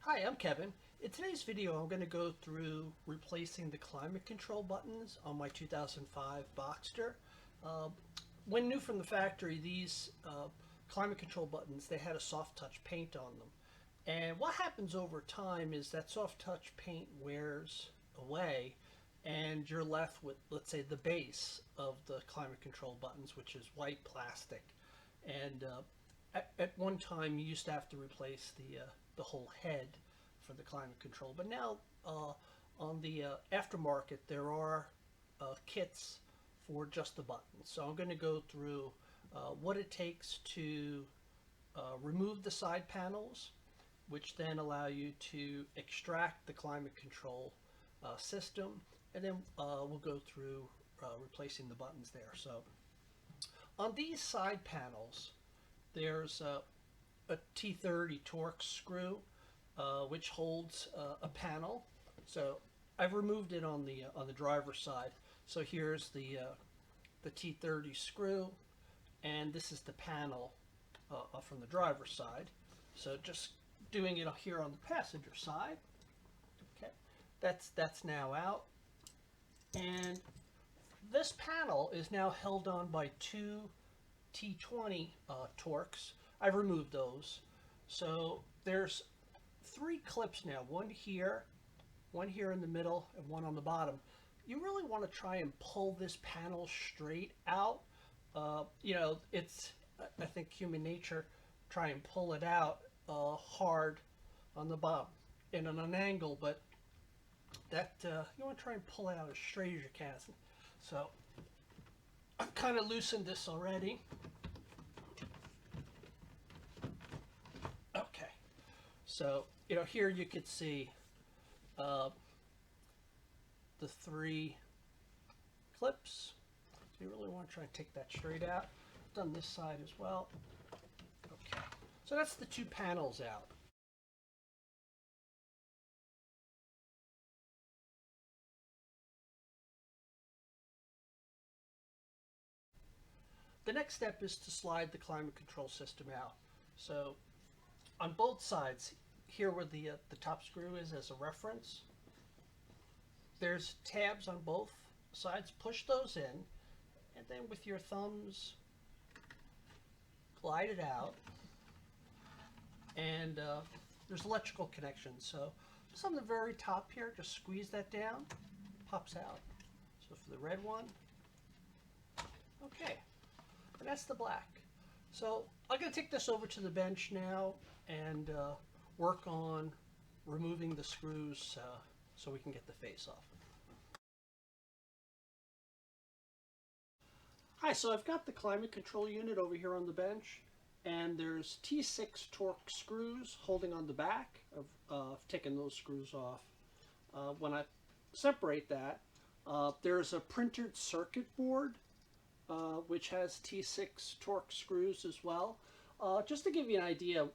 Hi, I'm Kevin. In today's video, I'm going to go through replacing the climate control buttons on my 2005 Boxster. Uh, when new from the factory, these climate control buttons, they had a soft touch paint on them. And what happens over time is that soft touch paint wears away and you're left with, let's say, the base of the climate control buttons, which is white plastic. And at one time, you used to have to replace the whole head for the climate control. But now on the aftermarket, there are kits for just the buttons. So I'm going to go through what it takes to remove the side panels, which then allow you to extract the climate control system, and then we'll go through replacing the buttons there. So on these side panels, there's a T30 Torx screw which holds a panel. So I've removed it on the driver's side. So here's the T30 screw, and this is the panel from the driver's side. So just doing it here on the passenger side. Okay, that's now out, and this panel is now held on by two T20 Torx. I've removed those. So there's three clips now, one here in the middle, and one on the bottom. You really want to try and pull this panel straight out. It's, I think, human nature, try and pull it out hard on the bottom and on an angle, but that you want to try and pull it out as straight as you can. So I've kind of loosened this already. Okay, so here you could see the three clips. So you really want to try and take that straight out. I've done this side as well. Okay, so that's the two panels out. The next step is to slide the climate control system out. So on both sides, here where the top screw is as a reference, there's tabs on both sides. Push those in, and then with your thumbs, glide it out. And there's electrical connections. So just on the very top here, just squeeze that down, pops out. So for the red one, okay. And that's the black. So I'm going to take this over to the bench now and work on removing the screws so we can get the face off. Hi, so I've got the climate control unit over here on the bench, and there's T6 Torx screws holding on the back. I've taken those screws off. When I separate that, there's a printed circuit board which has T6 Torx screws as well. Just to give you an idea,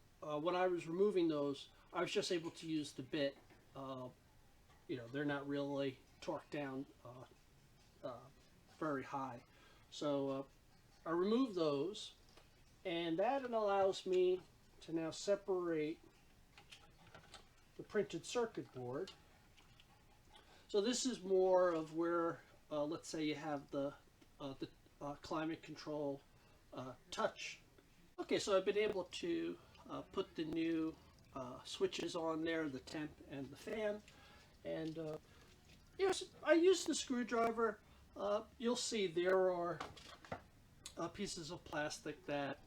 when I was removing those, I was just able to use the bit. They're not really torqued down very high. So I removed those, and that allows me to now separate the printed circuit board. So this is more of where, let's say you have the climate control touch. Okay, so I've been able to put the new switches on there, the temp and the fan, and yes, I use the screwdriver. You'll see there are pieces of plastic that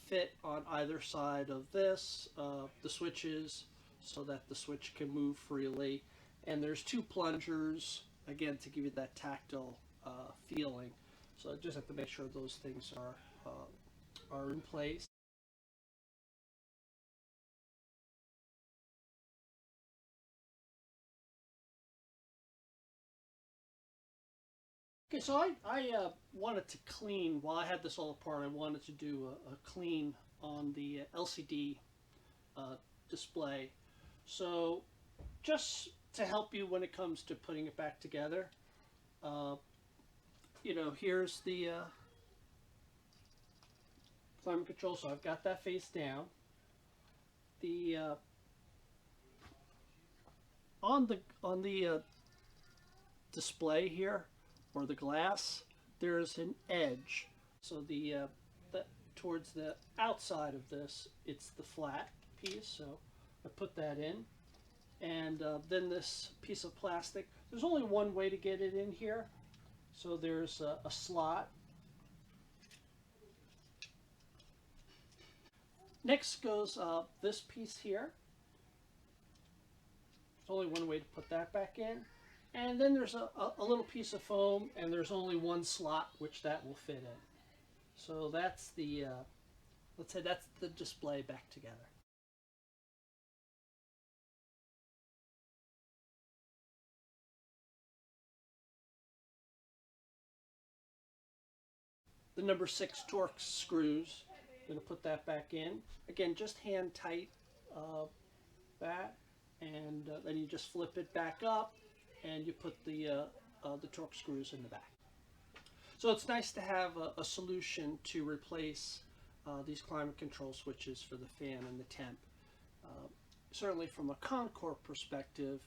fit on either side of this, the switches, so that the switch can move freely, and there's two plungers, again, to give you that tactile feeling. So I just have to make sure those things are in place. Okay, so I wanted to clean, while I had this all apart, I wanted to do a clean on the LCD display. So just to help you when it comes to putting it back together, here's the climate control, so I've got that face down. The on the display here, or the glass, there's an edge. So the towards the outside of this, it's the flat piece. So I put that in, and then this piece of plastic. There's only one way to get it in here. So there's a slot. Next goes this piece here. There's only one way to put that back in. And then there's a little piece of foam, and there's only one slot which that will fit in. So that's the, let's say that's the display back together. The number 6 Torx screws, I'm going to put that back in. Again, just hand tight that, and then you just flip it back up, and you put the Torx screws in the back. So it's nice to have a solution to replace these climate control switches for the fan and the temp. Certainly from a Concours perspective,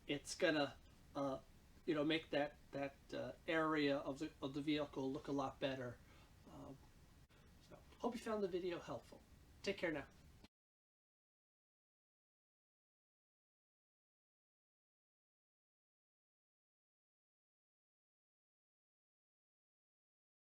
it's gonna make that area of the vehicle look a lot better. So hope you found the video helpful. Take care now.